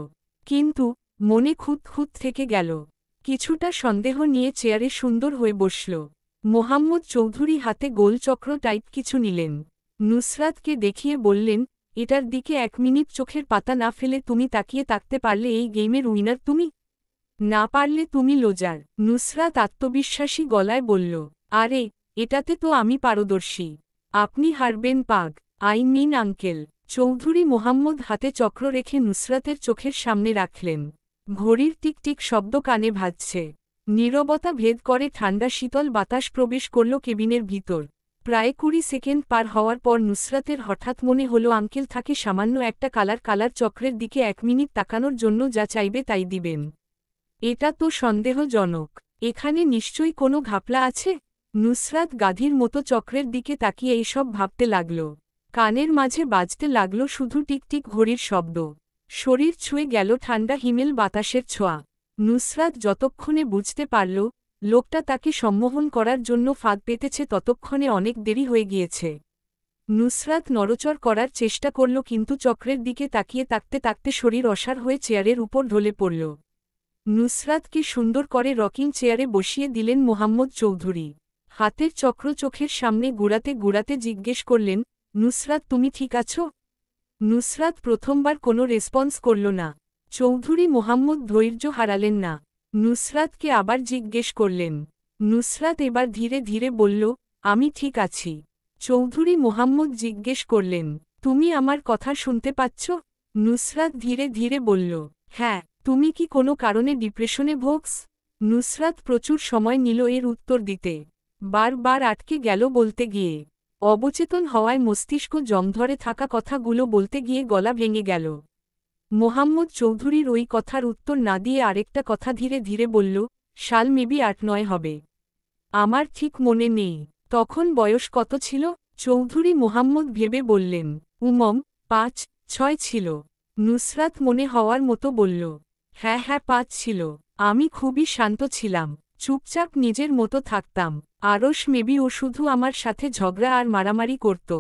কিন্তু মনে খুঁত খুঁত থেকে গেল। কিছুটা সন্দেহ নিয়ে চেয়ারে সুন্দর হয়ে বসল। মোহাম্মদ চৌধুরী হাতে গোলচক্র টাইপ কিছু নিলেন, নুসরাতকে দেখিয়ে বললেন, এটার দিকে 1 মিনিট চোখের পাতা না ফেলে তুমি তাকিয়ে থাকতে পারলে এই গেমের উইনার তুমি, না পারলে তুমি লোজার। নুসরাত আত্মবিশ্বাসী গলায় বলল, আরে এটাতে তো আমি পারদর্শী। আপনি হারবেন pug, I mean uncle. Chowdhury Mohammad হাতে চক্র রেখে নুসরাতের চোখের সামনে রাখলেন। ঘড়ির টিকটিক শব্দ কানে ভাজছে। নীরবতা ভেদ করে ঠান্ডা শীতল বাতাস প্রবেশ করল কেবিনের ভিতর। প্রায় 20 সেকেন্ড পার হওয়ার পর নুসরাতের হঠাৎ মনে হলো আঙ্কেল থাকে সামান্য একটা কালার চক্রের দিকে 1 মিনিট তাকানোর জন্য যা চাইবে তাই দিবেন। এটা তো সন্দেহজনক, এখানে নিশ্চয়ই কোনো ঘাপলা আছে। নুসরাত গাধীর মতো চক্রের দিকে তাকিয়ে এইসব ভাবতে লাগল। কানের মাঝে বাজতে লাগল শুধু টিকটিক ঘড়ির শব্দ। শরীর ছুঁয়ে গেল ঠান্ডা হিমেল বাতাসের ছোঁয়া। নুসরাত যতক্ষণে বুঝতে পারল লোকটা তাকে সম্মোহন করার জন্য ফাঁদ পেতেছে ততক্ষণে অনেক দেরি হয়ে গিয়েছে। নুসরাত নড়চড় করার চেষ্টা করল কিন্তু চক্রের দিকে তাকিয়ে থাকতে থাকতে শরীর অসাড় হয়ে চেয়ারের উপর ঢলে পড়ল। নুসরাতকে সুন্দর করে রকিং চেয়ারে বসিয়ে দিলেন মোহাম্মদ চৌধুরী। হাতের চক্র চোখের সামনে গুড়াতে গুড়াতে জিজ্ঞেস করলেন, নুসরাত তুমি ঠিক আছো? নুসরাত প্রথমবার কোনো রেসপন্স করল না। চৌধুরী মোহাম্মদ ধৈর্য হারালেন না, নুসরাতকে আবার জিজ্ঞেস করলেন। নুসরাত এবার ধীরে ধীরে বলল, আমি ঠিক আছি। চৌধুরী মোহাম্মদ জিজ্ঞেস করলেন, তুমি আমার কথা শুনতে পাচ্ছ? নুসরাত ধীরে ধীরে বলল, হ্যাঁ। তুমি কি কোনো কারণে ডিপ্রেশনে ভোগস? নুসরাত প্রচুর সময় নিল এর উত্তর দিতে, বারবার আটকে গেল বলতে গিয়ে। অবচেতন হওয়ায় মস্তিষ্ক জং ধরে থাকা কথাগুলো বলতে গিয়ে গলা ভেঙে গেল। মোহাম্মদ চৌধুরীর ওই কথার উত্তর না দিয়ে আরেকটা কথা ধীরে ধীরে বলল, সাল মেবি 8-9 হবে। আমার ঠিক মনে নেই। তখন বয়স কত ছিল? চৌধুরী মোহাম্মদ ভেবে বললেন, 5-6 ছিল। নুসরাত মনে হওয়ার মতো বলল, হ্যাঁ 5 ছিল। আমি খুবই শান্ত ছিলাম, চুপচাপ নিজের মতো থাকতাম। আরশ মেবি ও শুধু আমার সাথে ঝগড়া আর মারামারি করত।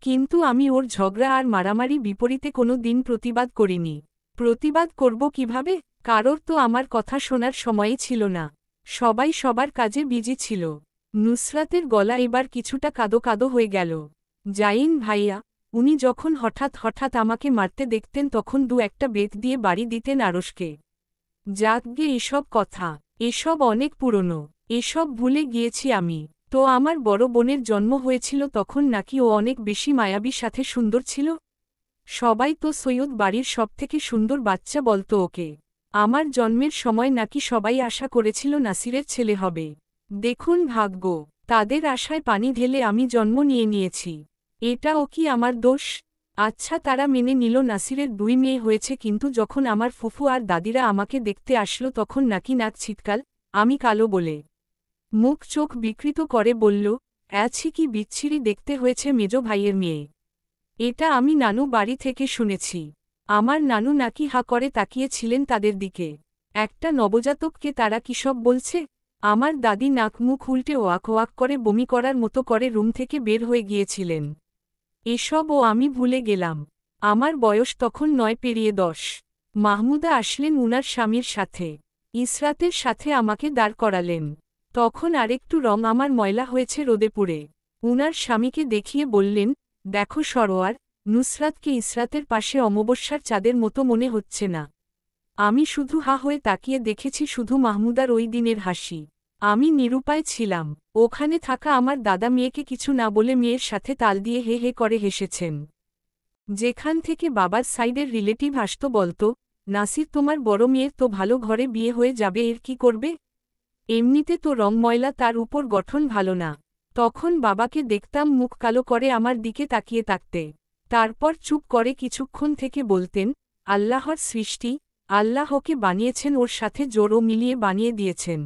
কিন্তু আমি ওর ঝগড়া আর মারামারি বিপরীতে কোনো দিন প্রতিবাদ করিনি। প্রতিবাদ করব কিভাবে? কারোর তো আমার কথা শোনার সময়ই ছিল না। সবাই সবার কাজে বিজি ছিল। নুসরাতের গলা এবার কিছুটা কাদো কাদো হয়ে গেল। জাইন ভাইয়া, উনি যখন হঠাৎ হঠাৎ আমাকে মারতে দেখতেন তখন দু একটা বেত দিয়ে বাড়ি দিতেন আরশকে। যাকগে এসব কথা, এসব অনেক পুরনো, এসব ভুলে গিয়েছি আমি। তো আমার বড় বোনের জন্ম হয়েছিল তখন নাকি ও অনেক বেশি মায়াবী সাথে সুন্দর ছিল? সবাই তো সৈয়দ বাড়ির সবথেকে সুন্দর বাচ্চা বলতো ওকে। আমার জন্মের সময় নাকি সবাই আশা করেছিল নাসিরের ছেলে হবে। দেখুন ভাগ্য, তাদের আশায় পানি ঢেলে আমি জন্ম নিয়েছি। এটাও কি আমার দোষ? আচ্ছা, তারা মেনে নিল নাসিরের 2 মেয়ে হয়েছে, কিন্তু যখন আমার ফুফু আর দাদিরা আমাকে দেখতে আসলো তখন নাকি নাক ছিটকাল, আমি কালো বলে। মুখ চোখ বিকৃত করে বলল, আছি কি বিচ্ছিরি দেখতে হয়েছে মেজ ভাইয়ের মেয়ে। এটা আমি নানু বাড়ি থেকে শুনেছি। আমার নানু নাকি হা করে তাকিয়েছিলেন তাদের দিকে। একটা নবজাতককে তারা কি সব বলছে? আমার দাদি নাক মুখ উল্টে ওয়াক ওয়াক করে বমি করার মতো করে রুম থেকে বের হয়ে গিয়েছিলেন। এসবও আমি ভুলে গেলাম। আমার বয়স তখন 9 পেরিয়ে 10। মাহমুদা আসলেন উনার স্বামীর সাথে। ইসরাতের সাথে আমাকে দাঁড় করালেন। তখন আরেকটু রং আমার ময়লা হয়েছে রোদে পুড়ে। উনার স্বামীকে দেখিয়ে বললেন, দেখো সরোয়ার, নুসরাতকে ইসরাতের পাশে অমাবস্যার চাঁদের মতো মনে হচ্ছে না। আমি শুধু হা হয়ে তাকিয়ে দেখেছি শুধু মাহমুদার ওই দিনের হাসি। আমি নিরুপায় ছিলাম। ওখানে থাকা আমার দাদা মেয়েকে কিছু না বলে মেয়ের সাথে তাল দিয়ে হে হে করে হেসেছেন। যেখান থেকে বাবার সাইডের রিলেটিভ আসতো বলতো, নাসির তোমার বড় মেয়ের তো ভালো ঘরে বিয়ে হয়ে যাবে, এর কি করবে? এমনিতে তো রং ময়লা, তার উপর গঠন ভালো না। তখন বাবাকে দেখতাম মুখ কালো করে আমার দিকে তাকিয়ে থাকতে। তারপর চুপ করে কিছুক্ষণ থেকে বলতেন, আল্লাহর সৃষ্টি, আল্লাহকে বানিয়েছেন, ওর সাথে জোরও মিলিয়ে বানিয়ে দিয়েছেন।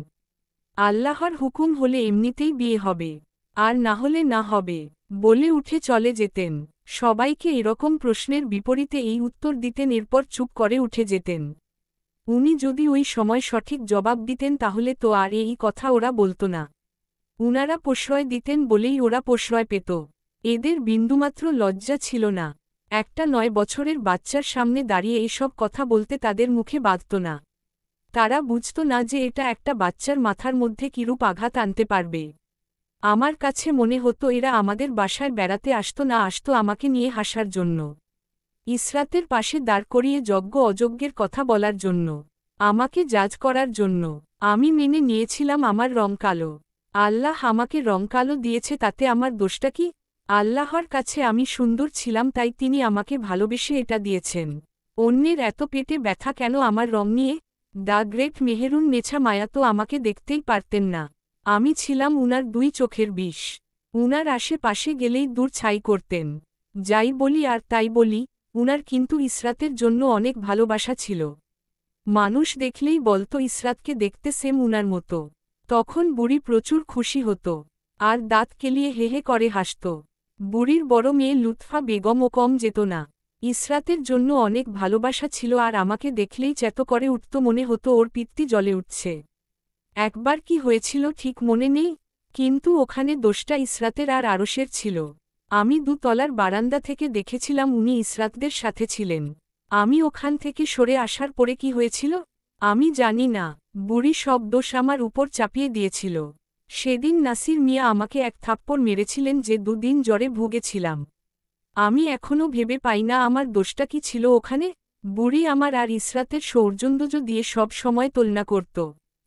আল্লাহর হুকুম হলে এমনিতেই বিয়ে হবে, আর না হলে না হবে, বলে উঠে চলে যেতেন। সবাইকে এরকম প্রশ্নের বিপরীতে এই উত্তর দিতেন, এরপর চুপ করে উঠে যেতেন। উনি যদি ওই সময় সঠিক জবাব দিতেন তাহলে তো আর এই কথা ওরা বলতো না। উনারা প্রশ্রয় দিতেন বলেই ওরা প্রশ্রয় পেত। এদের বিন্দুমাত্র লজ্জা ছিল না। একটা 9 বছরের বাচ্চার সামনে দাঁড়িয়ে এসব কথা বলতে তাদের মুখে বাধত না। তারা বুঝত না যে এটা একটা বাচ্চার মাথার মধ্যে কিরূপ আঘাত আনতে পারবে। আমার কাছে মনে হতো এরা আমাদের বাসায় বেড়াতে আসতো না, আসতো আমাকে নিয়ে হাসার জন্য, ইসরাতের পাশে দাঁড় করিয়ে যজ্ঞ অযজ্ঞের কথা বলার জন্য, আমাকে জাজ করার জন্য। আমি মেনে নিয়েছিলাম আমার রং কালো। আল্লাহ আমাকে রং কালো দিয়েছে, তাতে আমার দোষটা কি? আল্লাহর কাছে আমি সুন্দর ছিলাম, তাই তিনি আমাকে ভালোবেসে এটা দিয়েছেন। অন্যের এত পেটে ব্যথা কেন আমার রং নিয়ে? দ্য গ্রেট মেহেরুন নেছা মায়া তো আমাকে দেখতেই পারতেন না। আমি ছিলাম উনার 2 চোখের বিষ। উনার আশেপাশে গেলেই দূর ছাই করতেন। যাই বলি আর তাই বলি, উনার কিন্তু ইসরাতের জন্য অনেক ভালোবাসা ছিল। মানুষ দেখলেই বলতো ইসরাতকে দেখতে সেম উনার মতো। তখন বুড়ি প্রচুর খুশি হতো, আর দাঁত কেলিয়ে হেহে করে হাসত। বুড়ির বড় মেয়ে লুৎফা বেগমও কম যেত না। ইসরাতের জন্য অনেক ভালোবাসা ছিল, আর আমাকে দেখলেই চ্যাত করে উঠত, মনে হতো ওর পিত্তি জ্বলে উঠছে। একবার কি হয়েছিল ঠিক মনে নেই, কিন্তু ওখানে দোষটা ইসরাতের আর আরশের ছিল। আমি 2 তলার বারান্দা থেকে দেখেছিলাম উনি ইসরাতদের সাথে ছিলেন। আমি ওখান থেকে সরে আসার পরে কি হয়েছিল আমি জানি না। বুড়ি সব দোষ আমার উপর চাপিয়ে দিয়েছিল। সেদিন নাসির মিয়া আমাকে এক থাপ্পড় মেরেছিলেন যে 2 দিন জ্বরে ভুগেছিলাম। আমি এখনও ভেবে পাই না আমার দোষটা কি ছিল ওখানে। বুড়ি আমার আর ইসরাতের সৌজন্য দিয়ে সব সময় তুলনা করত।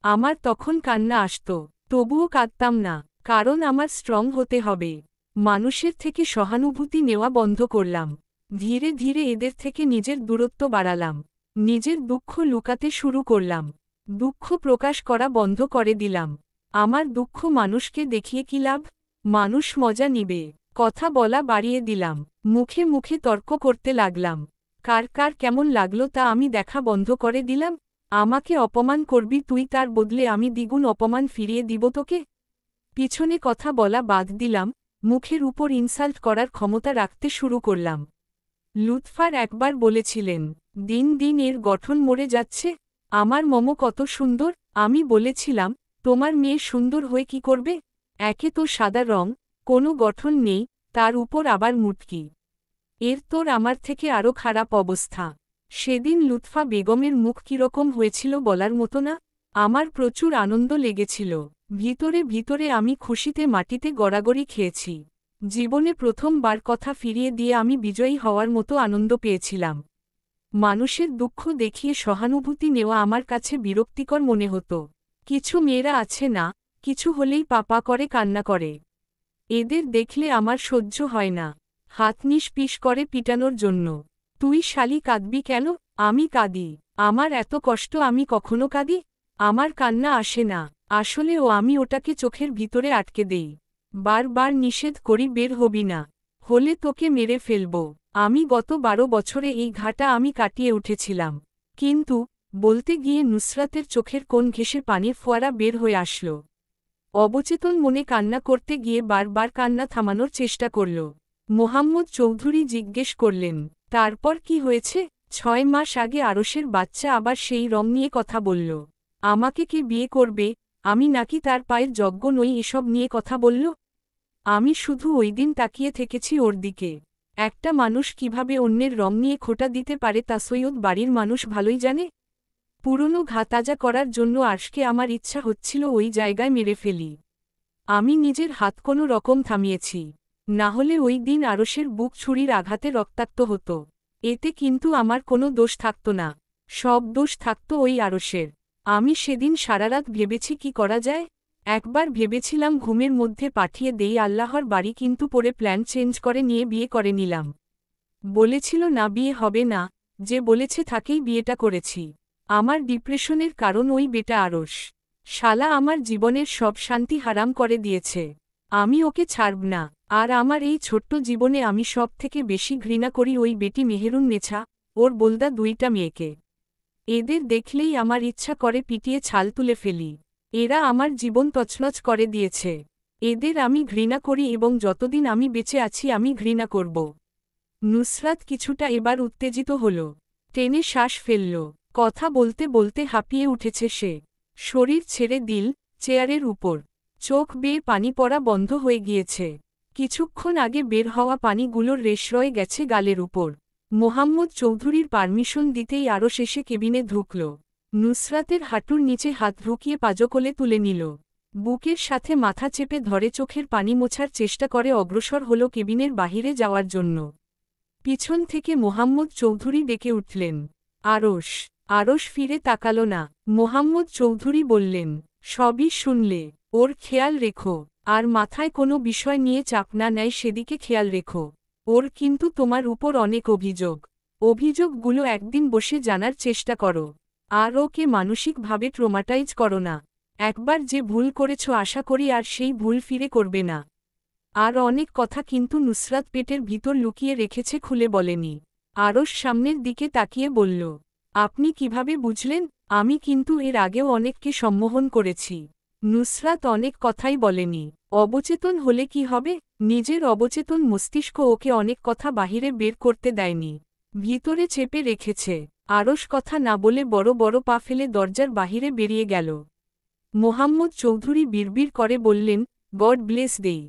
আমার তখন কান্না আসত, তবুও কাঁদতাম না, কারণ আমার স্ট্রং হতে হবে। মানুষের থেকে সহানুভূতি নেওয়া বন্ধ করলাম। ধীরে ধীরে এদের থেকে নিজের দূরত্ব বাড়ালাম। নিজের দুঃখ লুকাতে শুরু করলাম। দুঃখ প্রকাশ করা বন্ধ করে দিলাম। আমার দুঃখ মানুষকে দেখিয়ে কি লাভ? মানুষ মজা নিবে, কথা বলা বাড়িয়ে দিলাম। মুখে মুখে তর্ক করতে লাগলাম। কার কার কেমন লাগলো তা আমি দেখা বন্ধ করে দিলাম। আমাকে অপমান করবি তুই, তার বদলে আমি দ্বিগুণ অপমান ফিরিয়ে দিব তোকে। পিছনে কথা বলা বাদ দিলাম, মুখের উপর ইনসাল্ট করার ক্ষমতা রাখতে শুরু করলাম। লুৎফার একবার বলেছিলেন, দিন দিন এর গঠন মরে যাচ্ছে, আমার মম কত সুন্দর। আমি বলেছিলাম, তোমার মেয়ে সুন্দর হয়ে কি করবে? একে তো সাদা রং, কোনো গঠন নেই, তার উপর আবার মুটকি। এর তোর আমার থেকে আরও খারাপ অবস্থা। সেদিন লুৎফা বেগমের মুখ কীরকম হয়েছিল বলার মতো না। আমার প্রচুর আনন্দ লেগেছিল। ভিতরে ভিতরে আমি খুশিতে মাটিতে গড়াগড়ি খেয়েছি। জীবনে প্রথমবার কথা ফিরিয়ে দিয়ে আমি বিজয়ী হওয়ার মতো আনন্দ পেয়েছিলাম। মানুষের দুঃখ দেখিয়ে সহানুভূতি নেওয়া আমার কাছে বিরক্তিকর মনে হতো। কিছু মেয়েরা আছে না, কিছু হলেই পাপা করে কান্না করে। এদের দেখলে আমার সহ্য হয় না। হাত নিষ্পিস করে পিটানোর জন্য। তুই শালি কাঁদবি কেন? আমি কাঁদি। আমার এত কষ্ট, আমি কখনো কাঁদি? আমার কান্না আসে না। আসলেও আমি ওটাকে চোখের ভিতরে আটকে দেই। বারবার নিষেধ করি, বের হবি না, হলে তোকে মেরে ফেলব। আমি গত 12 বছরে এই ঘাটা আমি কাটিয়ে উঠেছিলাম। কিন্তু বলতে গিয়ে নুসরাতের চোখের কোণ ঘেঁষে পানির ফোয়ারা বের হয়ে আসল। অবচেতন মনে কান্না করতে গিয়ে বারবার কান্না থামানোর চেষ্টা করল। মোহাম্মদ চৌধুরী জিজ্ঞেস করলেন, তারপর কি হয়েছে? 6 মাস আগে আরশের বাচ্চা আবার সেই রং নিয়ে কথা বলল। আমাকে কে বিয়ে করবে, আমি নাকি তার পায়ের যজ্ঞ নই, এসব নিয়ে কথা বলল। আমি শুধু ওই দিন তাকিয়ে থেকেছি ওর দিকে। একটা মানুষ কিভাবে অন্যের রং নিয়ে খোঁটা দিতে পারে তা সৈয়দ বাড়ির মানুষ ভালোই জানে। পুরনো ঘা তাজা করার জন্য আজকে আমার ইচ্ছা হচ্ছিল ওই জায়গায় মেরে ফেলি। আমি নিজের হাত কোনো রকম থামিয়েছি, না হলে ওই দিন আরশের বুক ছুরির আঘাতে রক্তাক্ত হতো। এতে কিন্তু আমার কোনো দোষ থাকত না, সব দোষ থাকত ওই আরশের। আমি সেদিন সারারাত ভেবেছি কি করা যায়। একবার ভেবেছিলাম ঘুমের মধ্যে পাঠিয়ে দেই আল্লাহর বাড়ি, কিন্তু পরে প্ল্যান চেঞ্জ করে নিয়ে বিয়ে করে নিলাম। বলেছিল না বিয়ে হবে না, যে বলেছে তাকেই বিয়েটা করেছি। আমার ডিপ্রেশনের কারণ ওই বেটা আরশ। শালা আমার জীবনের সব শান্তি হারাম করে দিয়েছে। আমি ওকে ছাড়ব না। আর আমার এই ছোট্ট জীবনে আমি সব থেকে বেশি ঘৃণা করি ওই বেটি মেহেরুন নেছা, ওর বলদা 2টা মেয়েকে। এদের দেখলেই আমার ইচ্ছা করে পিটিয়ে ছাল তুলে ফেলি। এরা আমার জীবন তছনছ করে দিয়েছে। এদের আমি ঘৃণা করি এবং যতদিন আমি বেঁচে আছি আমি ঘৃণা করব। নুসরাত কিছুটা এবার উত্তেজিত হল, টেনে শ্বাস ফেলল। কথা বলতে বলতে হাঁপিয়ে উঠেছে সে। শরীর ছেড়ে দিল চেয়ারের উপর। চোখ বেয়ে পানি পড়া বন্ধ হয়ে গিয়েছে। কিছুক্ষণ আগে বের হওয়া পানিগুলোর রেশ রয়ে গেছে গালের উপর। মোহাম্মদ চৌধুরীর পারমিশন দিতেই আরও শেষে কেবিনে ঢুকল। নুসরাতের হাঁটুর নিচে হাত ঢুকিয়ে পাজকলে তুলে নিল। বুকের সাথে মাথা চেপে ধরে চোখের পানি মোছার চেষ্টা করে অগ্রসর হল কেবিনের বাহিরে যাওয়ার জন্য। পিছন থেকে মোহাম্মদ চৌধুরী ডেকে উঠলেন, আরশ। আরশ ফিরে তাকাল না। মোহাম্মদ চৌধুরী বললেন, সবই শুনলে, ওর খেয়াল রেখো। আর মাথায় কোনো বিষয় নিয়ে চাপ না নেয় সেদিকে খেয়াল রেখো। ওর কিন্তু তোমার উপর অনেক অভিযোগ। অভিযোগগুলো একদিন বসে জানার চেষ্টা করো। আর ওকে মানসিকভাবে ট্রমাটাইজ করো না। একবার যে ভুল করেছ আশা করি আর সেই ভুল ফিরে করবে না। আর অনেক কথা কিন্তু নুসরাত পেটের ভিতর লুকিয়ে রেখেছে, খুলে বলেনি। আরশ সামনের দিকে তাকিয়ে বলল, আপনি কিভাবে বুঝলেন? আমি কিন্তু এর আগেও অনেককে সম্মোহন করেছি। নুসরাত অনেক কথাই বলেনি। অবচেতন হলে কি হবে? নিজের অবচেতন মস্তিষ্ক ওকে অনেক কথা বাহিরে বের করতে দেয়নি, ভিতরে চেপে রেখেছে। আরশ কথা না বলে বড় বড় পা ফেলে দরজার বাহিরে বেরিয়ে গেল। মোহাম্মদ চৌধুরী বিড়বিড় করে বললেন, গড ব্লেস দেই।